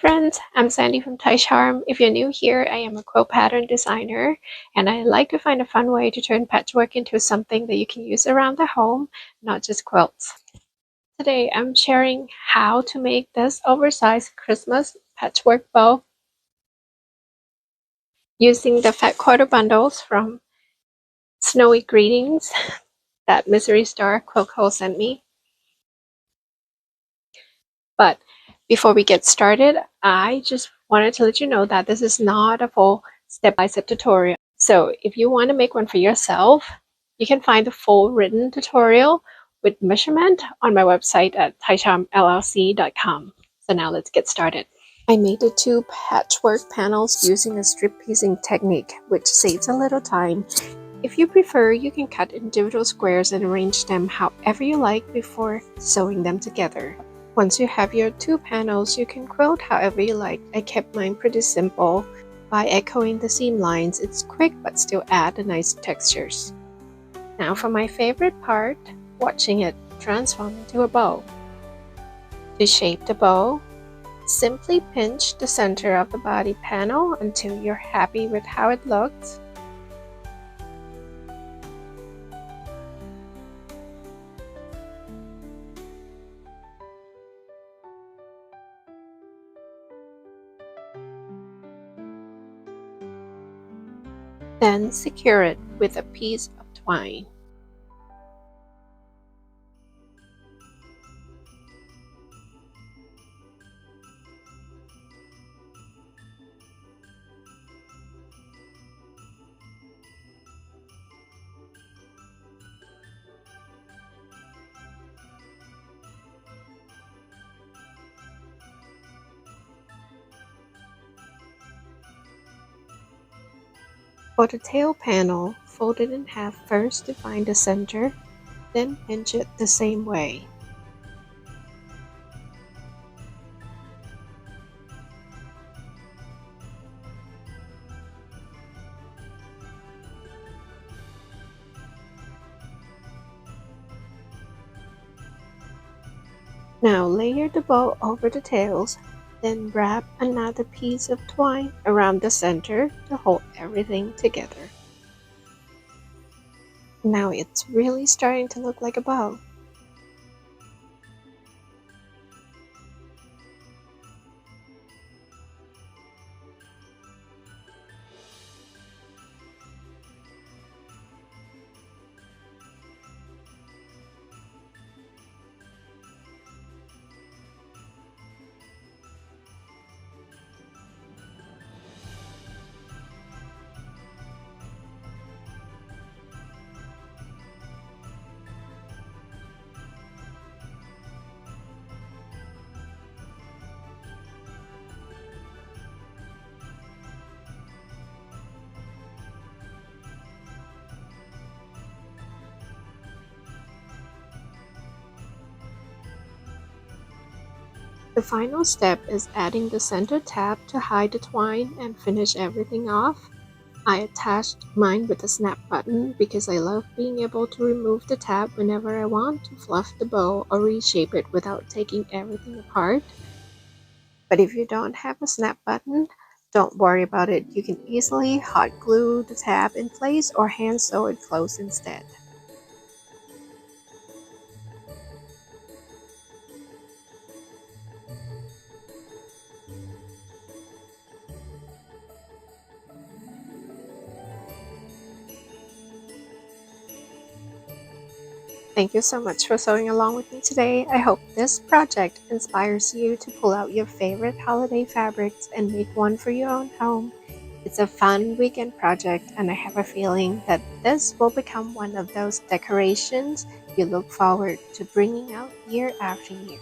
friends, I'm Sandy from Thai Charm. If you're new here, I am a quilt pattern designer and I like to find a fun way to turn patchwork into something that you can use around the home, not just quilts. Today I'm sharing how to make this oversized Christmas patchwork bow using the fat quarter bundles from Snowy Greetings that Misery Star Quilt Co sent me. But before we get started, I just wanted to let you know that this is not a full step-by-step tutorial. So if you want to make one for yourself, you can find the full written tutorial with measurement on my website at thaicharmllc.com. So now let's get started. I made the two patchwork panels using a strip piecing technique, which saves a little time. If you prefer, you can cut individual squares and arrange them however you like before sewing them together. Once you have your two panels, you can quilt however you like. I kept mine pretty simple by echoing the seam lines. It's quick but still add a nice textures. Now for my favorite part, watching it transform into a bow. To shape the bow, simply pinch the center of the body panel until you're happy with how it looks. Then secure it with a piece of twine. For the tail panel, fold it in half first to find the center, then pinch it the same way. Now layer the bow over the tails, then wrap another piece of twine around the center to hold everything together. Now it's really starting to look like a bow. The final step is adding the center tab to hide the twine and finish everything off. I attached mine with a snap button because I love being able to remove the tab whenever I want to fluff the bow or reshape it without taking everything apart. But if you don't have a snap button, don't worry about it. You can easily hot glue the tab in place or hand sew it closed instead. Thank you so much for sewing along with me today. I hope this project inspires you to pull out your favorite holiday fabrics and make one for your own home. It's a fun weekend project, and I have a feeling that this will become one of those decorations you look forward to bringing out year after year.